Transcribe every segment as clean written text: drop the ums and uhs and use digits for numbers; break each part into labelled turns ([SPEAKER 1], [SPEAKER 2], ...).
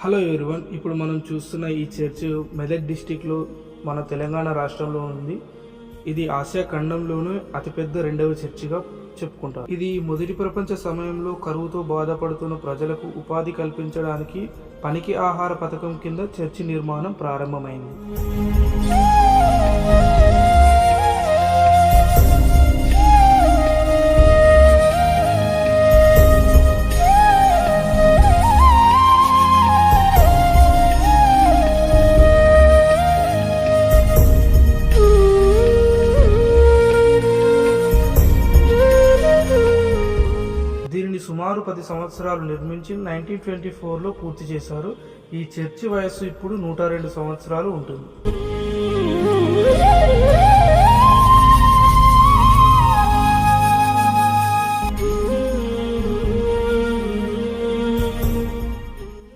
[SPEAKER 1] Hello everyone, ఇప్పుడు మనం చూస్తున్న ఈ చర్చ్ మెదక్ డిస్టిక్లో మన తెలంగాణ రాష్ట్రంలో ఉంది. ఇది ఆసియా ఖండంలోనే అతిపెద్ద రెండవ చర్చిగా చెప్పుకుంటారు. ఇది మొదటి ప్రపంచ సమయంలో కరువుతో బాధపడుతున్న ప్రజలకు ఉపాధి కల్పించడానికి పనికి ఆహార పథకం కింద చర్చి నిర్మాణం ప్రారంభమైంది. దీనిని సుమారు 10 సంవత్సరాలు నిర్మించి 1924లో పూర్తి చేశారు. ఈ చర్చి వయస్సు ఇప్పుడు 102 సంవత్సరాలు ఉంటుంది.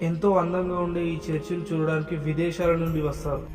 [SPEAKER 1] ఎంతో అందంగా ఉండే ఈ చర్చిని చూడడానికి విదేశాల నుండి వస్తారు.